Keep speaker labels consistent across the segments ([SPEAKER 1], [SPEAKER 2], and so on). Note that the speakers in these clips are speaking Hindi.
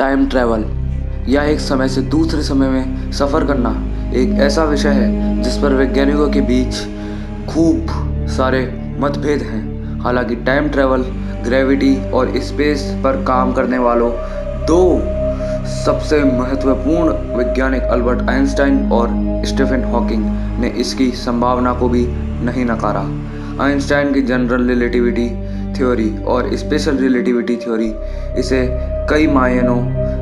[SPEAKER 1] टाइम ट्रैवल या एक समय से दूसरे समय में सफ़र करना एक ऐसा विषय है जिस पर वैज्ञानिकों के बीच खूब सारे मतभेद हैं। हालांकि टाइम ट्रैवल, ग्रेविटी और स्पेस पर काम करने वालों दो सबसे महत्वपूर्ण वैज्ञानिक अल्बर्ट आइंस्टाइन और स्टीफन हॉकिंग ने इसकी संभावना को भी नहीं नकारा। आइंस्टाइन की जनरल रिलेटिविटी थ्योरी और स्पेशल रिलेटिविटी थ्योरी इसे कई मायनों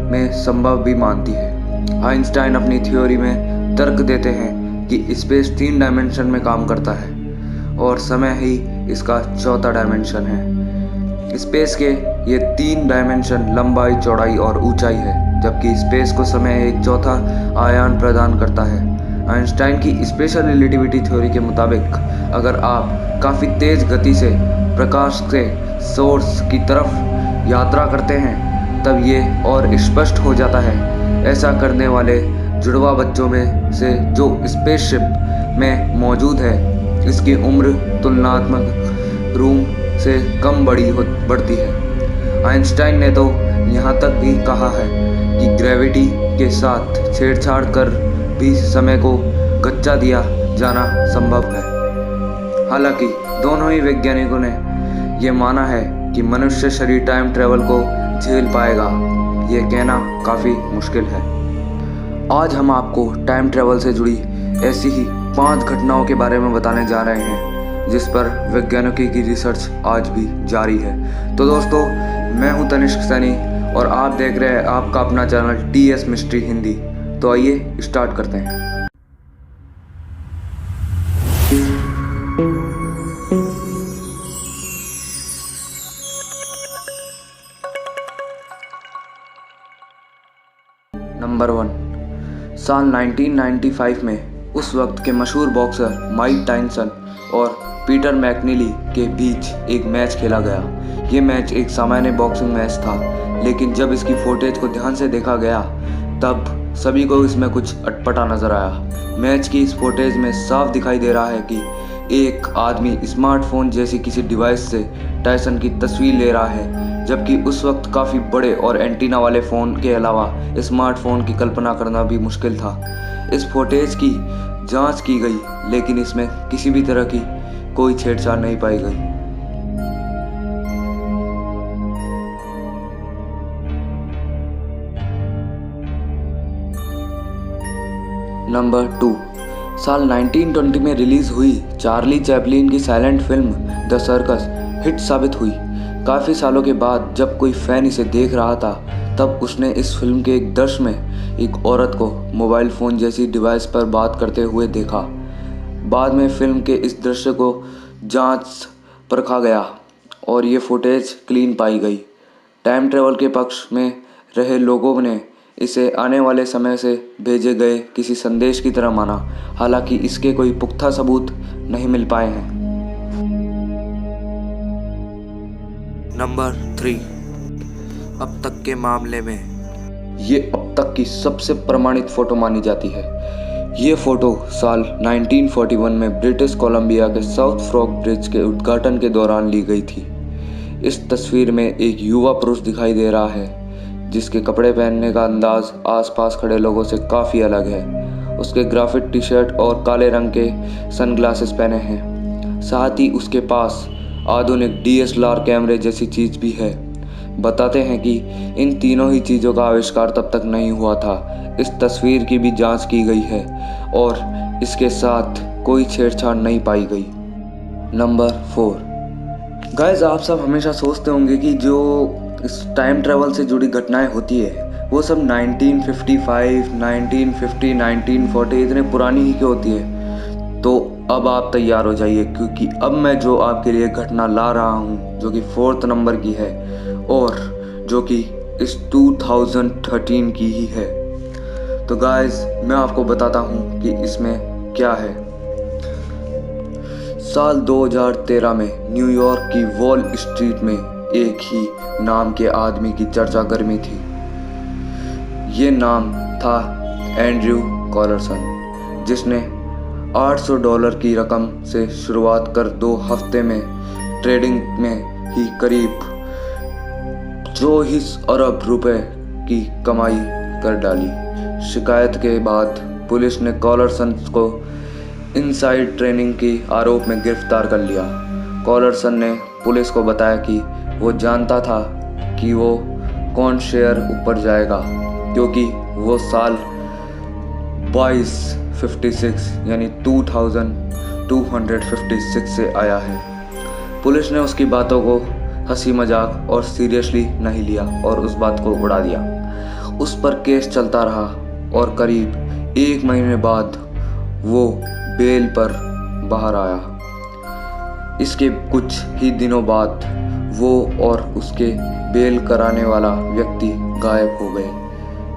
[SPEAKER 1] में संभव भी मानती है। आइंस्टाइन अपनी थ्योरी में तर्क देते हैं कि स्पेस 3 डायमेंशन में काम करता है और समय ही इसका चौथा डायमेंशन है। स्पेस के ये 3 डायमेंशन लंबाई, चौड़ाई और ऊंचाई है, जबकि स्पेस को समय एक चौथा आयाम प्रदान करता है। आइंस्टाइन की स्पेशल रिलेटिविटी थ्योरी के मुताबिक अगर आप काफ़ी तेज़ गति से प्रकाश के सोर्स की तरफ यात्रा करते हैं तब ये और स्पष्ट हो जाता है। ऐसा करने वाले जुड़वा बच्चों में से जो स्पेसशिप में मौजूद है, इसकी उम्र तुलनात्मक रूप से कम बढ़ती है। आइंस्टाइन ने तो यहाँ तक भी कहा है कि ग्रेविटी के साथ छेड़छाड़ कर भी समय को गच्चा दिया जाना संभव है। हालांकि दोनों ही वैज्ञानिकों ने यह माना है कि मनुष्य शरीर टाइम ट्रैवल को झेल पाएगा। ये कहना काफ़ी मुश्किल है। आज हम आपको टाइम ट्रैवल से जुड़ी ऐसी ही 5 घटनाओं के बारे में बताने जा रहे हैं जिस पर वैज्ञानिकों की रिसर्च आज भी जारी है। तो दोस्तों, मैं हूं तनिष्क सैनी और आप देख रहे हैं आपका अपना चैनल TS मिस्ट्री हिंदी। तो आइए स्टार्ट करते हैं। नंबर 1, साल 1995 में उस वक्त के मशहूर बॉक्सर माइक टायसन और पीटर मैकनीली के बीच एक मैच खेला गया। ये मैच एक सामान्य बॉक्सिंग मैच था, लेकिन जब इसकी फुटेज को ध्यान से देखा गया तब सभी को इसमें कुछ अटपटा नजर आया। मैच की इस फुटेज में साफ दिखाई दे रहा है कि एक आदमी स्मार्टफोन जैसी किसी डिवाइस से टायसन की तस्वीर ले रहा है, जबकि उस वक्त काफ़ी बड़े और एंटीना वाले फ़ोन के अलावा स्मार्टफोन की कल्पना करना भी मुश्किल था। इस फुटेज की जांच की गई, लेकिन इसमें किसी भी तरह की कोई छेड़छाड़ नहीं पाई गई। नंबर 2, साल 1920 में रिलीज़ हुई चार्ली चैपलिन की silent film the circus hit साबित हुई। काफ़ी सालों के बाद जब कोई फ़ैन इसे देख रहा था तब उसने इस फिल्म के एक दृश्य में एक औरत को मोबाइल फ़ोन जैसी डिवाइस पर बात करते हुए देखा। बाद में फिल्म के इस दृश्य को जांच परखा गया और ये फुटेज क्लीन पाई गई। टाइम ट्रैवल के पक्ष में रहे लोगों ने इसे आने वाले समय से भेजे गए किसी संदेश की तरह माना। हालांकि इसके कोई पुख्ता सबूत नहीं मिल पाए हैं। नंबर 3, अब तक के मामले में ये अब तक की सबसे प्रमाणित फ़ोटो मानी जाती है। ये फ़ोटो साल 1941 में ब्रिटिश कोलंबिया के साउथ फ्रॉक ब्रिज के उद्घाटन के दौरान ली गई थी। इस तस्वीर में एक युवा पुरुष दिखाई दे रहा है जिसके कपड़े पहनने का अंदाज आसपास खड़े लोगों से काफ़ी अलग है। उसके ग्राफिक टी-शर्ट और काले रंग के सनग्लासेस पहने हैं। साथ ही उसके पास आधुनिक DSLR कैमरे जैसी चीज़ भी है। बताते हैं कि इन तीनों ही चीज़ों का आविष्कार तब तक नहीं हुआ था। इस तस्वीर की भी जांच की गई है और इसके साथ कोई छेड़छाड़ नहीं पाई गई। नंबर 4, गाइस, आप सब हमेशा सोचते होंगे कि जो इस टाइम ट्रैवल से जुड़ी घटनाएं होती है वो सब 1955, 1950, 1940 इतने पुरानी ही क्यों होती है। तो अब आप तैयार हो जाइए, क्योंकि अब मैं जो आपके लिए घटना ला रहा हूँ जो कि 4th नंबर की है और जो कि इस 2013 की ही है। तो गाइस, मैं आपको बताता हूँ कि इसमें क्या है। साल 2013 में न्यूयॉर्क की वॉल स्ट्रीट में एक ही नाम के आदमी की चर्चा गर्मी थी। ये नाम था एंड्रयू कॉलरसन, जिसने $800 की रकम से शुरुआत कर 2 हफ्ते में ट्रेडिंग में ही करीब 24 अरब रुपए की कमाई कर डाली। शिकायत के बाद पुलिस ने कॉलरसन को इनसाइड ट्रेनिंग के आरोप में गिरफ्तार कर लिया। कॉलरसन ने पुलिस को बताया कि वो जानता था कि वो कौन शेयर ऊपर जाएगा, क्योंकि वो साल 2256 यानी 2256 से आया है। पुलिस ने उसकी बातों को हंसी मजाक और सीरियसली नहीं लिया और उस बात को उड़ा दिया। उस पर केस चलता रहा और करीब 1 महीने बाद वो बेल पर बाहर आया। इसके कुछ ही दिनों बाद वो और उसके बेल कराने वाला व्यक्ति गायब हो गए।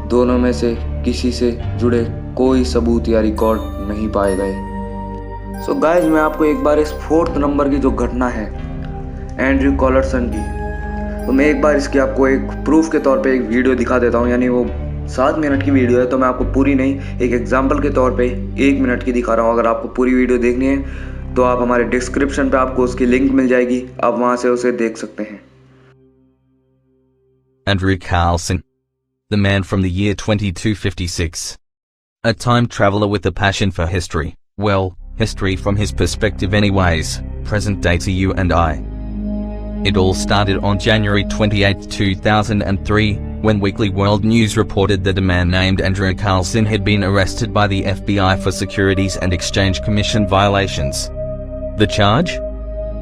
[SPEAKER 1] दोनों में से किसी से जुड़े कोई सबूत या रिकॉर्ड नहीं पाए गए। सो गाइस, मैं आपको एक बार इस 4th नंबर की जो घटना है एंड्रयू कॉलरसन की, तो मैं एक बार इसकी आपको एक प्रूफ के तौर पे एक वीडियो दिखा देता हूँ। यानी वो 7 मिनट की वीडियो है, तो मैं आपको पूरी नहीं, एक एग्जाम्पल के तौर पे 1 मिनट की दिखा रहा हूँ। अगर आपको पूरी वीडियो देखनी है तो आप हमारे डिस्क्रिप्शन पे आपको उसकी लिंक मिल जाएगी, आप वहाँ से उसे देख सकते हैं।
[SPEAKER 2] Andrew Carlson, the man from the year 2256. A time traveler with a passion for history. Well, history from his perspective anyways, present day to you and I. It all started on January 28, 2003, when Weekly World News reported that a man named Andrew Carlson had been arrested by the FBI for Securities and Exchange Commission violations. The charge?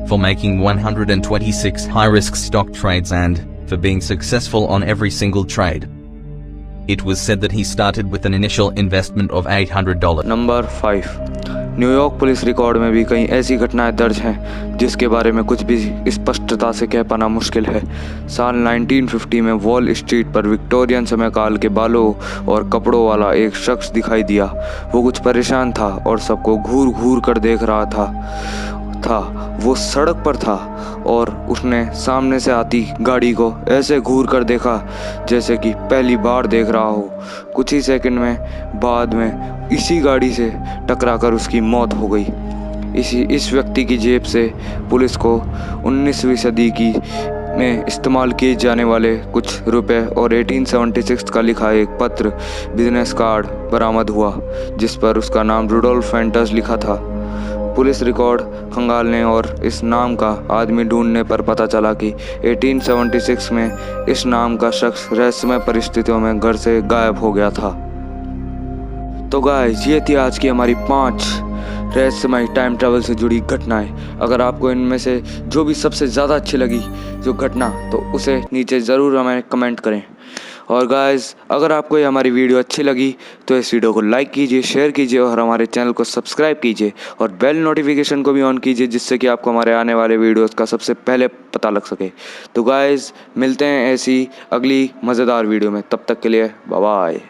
[SPEAKER 2] For making 126 high-risk stock trades and for being successful on every single trade. It was said that he started with an initial investment of $800.
[SPEAKER 1] Number 5, New York police record में भी कई ऐसी घटनाएं दर्ज हैं जिसके बारे में कुछ भी स्पष्टता से कह पाना मुश्किल है। साल 1950 में वॉल स्ट्रीट पर विक्टोरियन समय काल के बालों और कपड़ों वाला एक शख्स दिखाई दिया। वो कुछ परेशान था और सबको घूर घूर कर देख रहा था। वो सड़क पर था और उसने सामने से आती गाड़ी को ऐसे घूर कर देखा जैसे कि पहली बार देख रहा हो। कुछ ही सेकंड में बाद में इसी गाड़ी से टकराकर उसकी मौत हो गई। इस व्यक्ति की जेब से पुलिस को 19वीं सदी में इस्तेमाल किए जाने वाले कुछ रुपए और 1876 का लिखा एक पत्र, बिजनेस कार्ड बरामद हुआ जिस पर उसका नाम रुडोल्फ फेंटर्स लिखा था। पुलिस रिकॉर्ड खंगालने और इस नाम का आदमी ढूंढने पर पता चला कि 1876 में इस नाम का शख्स रहस्यमय परिस्थितियों में घर से गायब हो गया था। तो गाइस, ये थी आज की हमारी 5 रहस्यमय टाइम ट्रैवल से जुड़ी घटनाएं। अगर आपको इनमें से जो भी सबसे ज़्यादा अच्छी लगी जो घटना, तो उसे नीचे ज़रूर हमें कमेंट करें। और गाइस, अगर आपको ये हमारी वीडियो अच्छी लगी तो इस वीडियो को लाइक कीजिए, शेयर कीजिए और हमारे चैनल को सब्सक्राइब कीजिए और बेल नोटिफिकेशन को भी ऑन कीजिए, जिससे कि आपको हमारे आने वाले वीडियोस का सबसे पहले पता लग सके। तो गाइस, मिलते हैं ऐसी अगली मज़ेदार वीडियो में, तब तक के लिए बाय बाय।